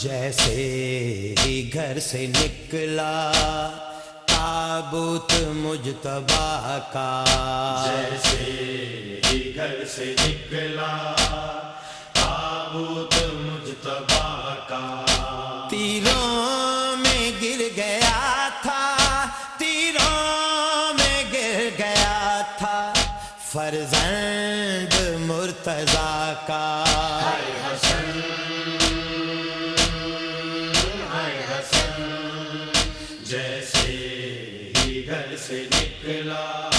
جیسے ہی گھر سے نکلا تابوت مجتبیٰ کا، جیسے ہی گھر سے نکلا تابوت مجتبیٰ کا، تیروں میں گر گیا تھا، تیروں میں گر گیا تھا فرزند مرتضیٰ کا۔ ہائے حسن ہائے حسن، جیسے ہی گھر سے نکلا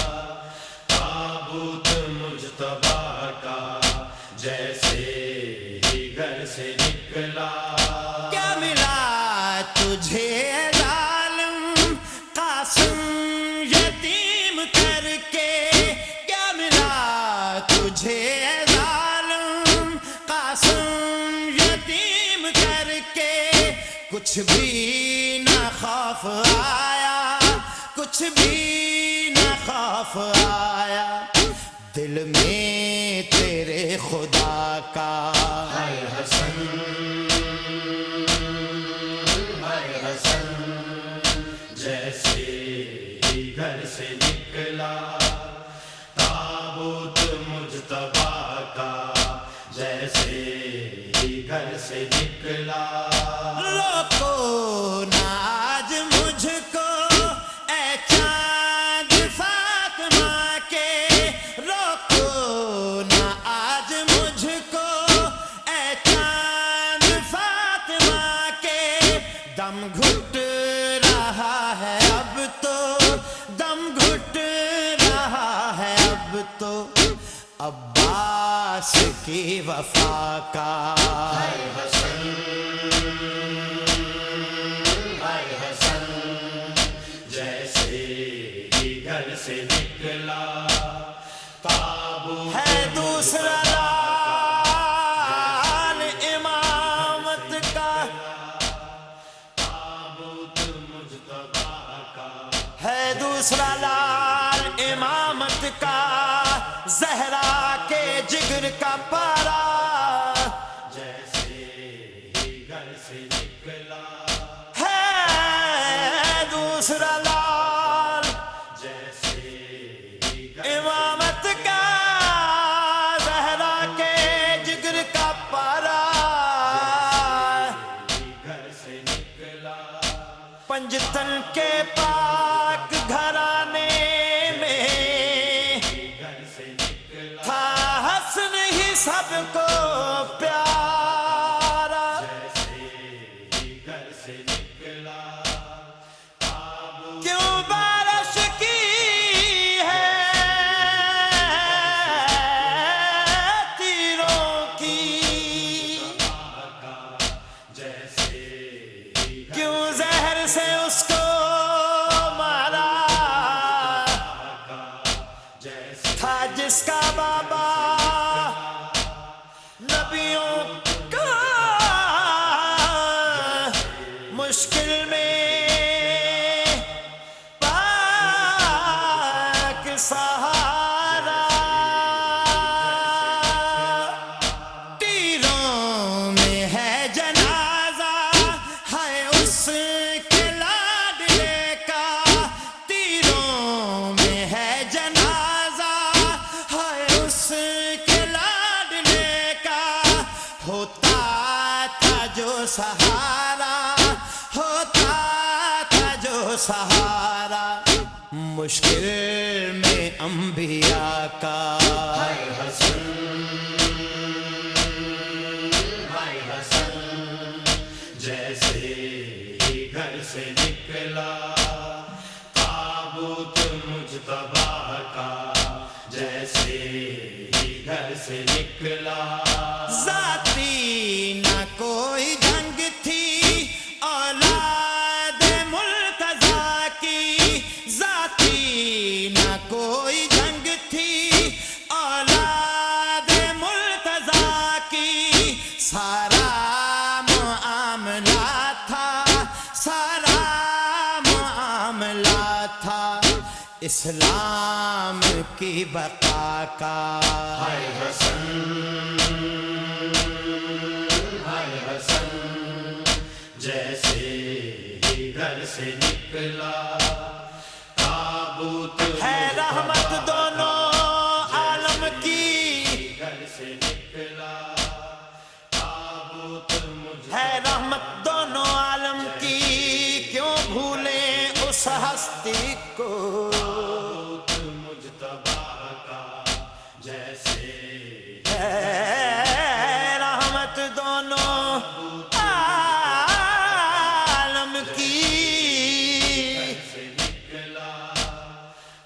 تابوت مجتبیٰ کا، جیسے ہی گھر سے نکلا۔ کیا ملا تجھے ظالم قاسم یتیم کر کے، کیا ملا تجھے ظالم قاسم یتیم کر کے، کچھ بھی نہ خوف آیا، کچھ بھی نہ خوف آیا دل میں تیرے خدا کا۔ ہائے حسن ہائے حسن، جیسے ہی گھر سے نکلا تابوت مجتبیٰ کا، جیسے ہی گھر سے نکلا۔ روکو نہ آج مجھ کو اے چاند فاطمہ کے، روکو نہ آج مجھ کو اے چاند فاطمہ کے، دم گھٹ رہا ہے اب تو، دم گھٹ رہا ہے اب تو عباس کی وفا کا۔ ہائے حسن ہائے حسن، جیسے ہی گھر سے نکلا تابوت ہے دوسرا لال امامت کا، تابوت مجتبیٰ کا، ہے دوسرا لال امامت کا، زہرا کے جگر کا پارا، جیسے ہی گھر سے نکلا ہے دوسرا لال جیسے ہی گھر امامت کا، زہرا کے جگر کا پارا، گھر سے نکلا۔ پنجتن کے پاک گھرانے میں گھر سے نکلا تھا حسن ہی سب کو پیارا، جیسے ہی گھر سے نکلا تابوت کیوں بارش کی ہے تیروں کی، کا، جیسے ہی کیوں زہر سے اس کو مارا، جیسے تھا جس کا بابا نبیوں کا مشکل میں پاک سہارا، تیروں میں ہے جنازہ ہے اس کے لاڈلے کا، تیروں میں ہے جنازہ ہے اس کے لاڈلے کا، ہوتا تھا جو سہارا، ہوتا تھا جو سہارا مشکل میں انبیاء کا۔ ہائے حسن ہائے حسن، جیسے ہی گھر سے نکلا تابوت مجتبیٰ کا، جیسے ہی گھر سے نکلا۔ ذاتی نہ کوئی جنگ تھی اولاد مرتضیٰ کی، ذاتی نہ کوئی جنگ تھی اولاد مرتضیٰ کی، سارا معاملہ تھا، سارا معاملہ تھا اسلام کی بقا کا. ہائے حسن ہائے حسن جیسے ہی گھر سے نکلا تابوت ہے رحمت دونوں عالم کی. گھر سے نکلا تابوت مجھ ہے رحمت دونوں عالم کی. کیوں بھولیں اس ہستی کو. مجتبیٰ کا جیسے ہے رحمت دونوں عالم کی. سے نکلا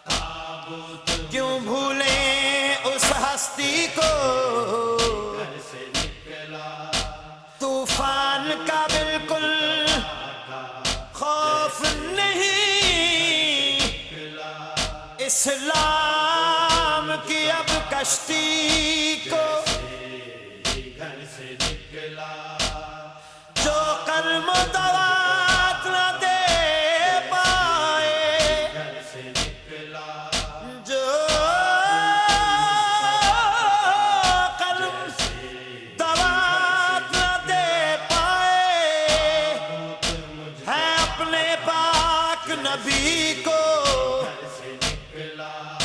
تابوت کیوں بھولیں اس ہستی کو. گھر سے نکلا طوفان کا بالکل خوف نہیں. اسلام کی اب کشتی کو. گھر سے نکلا جو قلم و دوات نہ دے پائے. گھر سے نکلا جو قلم دوات نہ دے پائے ہے اپنے پاک نبی کو.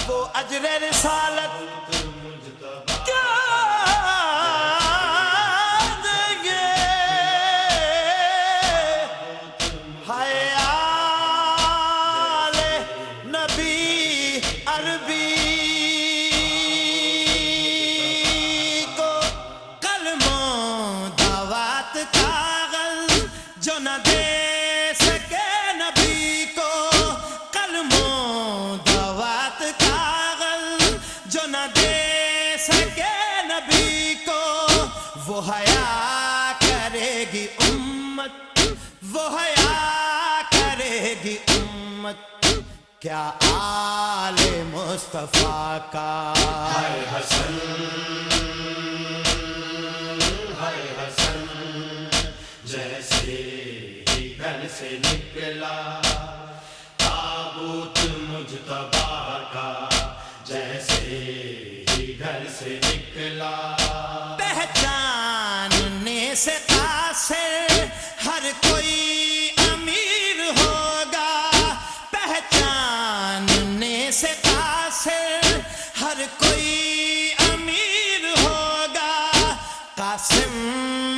وہ اجر رسالت کیا دیں گے. ہائے آل نبی عربی کو. قلموں دعوات کاغذ جو نہ دے سکے نبی کو. قلموں دعوات کاغذ جو نہ دے سکے نبی کو. وہ حیا کرے گی امت. وہ حیا کرے گی امت. کیا آل مصطفیٰ کا. ہائے حسن ہائے حسن جیسے ہی گھر سے نکلا تابوت مجتبیٰ کا. جیسے ہی گھر سے نکلا پہچاننے سے قاصر ہر کوئی امیر ہوگا. پہچاننے سے قاصر ہر کوئی امیر ہوگا. قاسم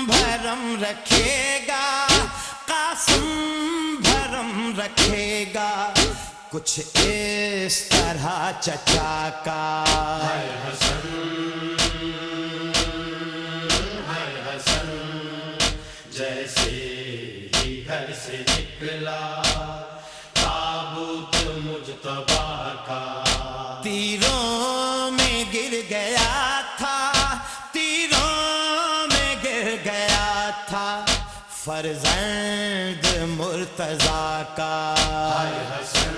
بھرم رکھے گا. قاسم بھرم رکھے گا. کچھ اس طرح چچا کا. ہائے حسن ہائے حسن جیسے ہی گھر سے نکلا تابوت مجتبیٰ کا. تیروں میں گر گیا تھا. تیروں میں گر گیا تھا. فرزند مرتضیٰ کا. ہائے حسن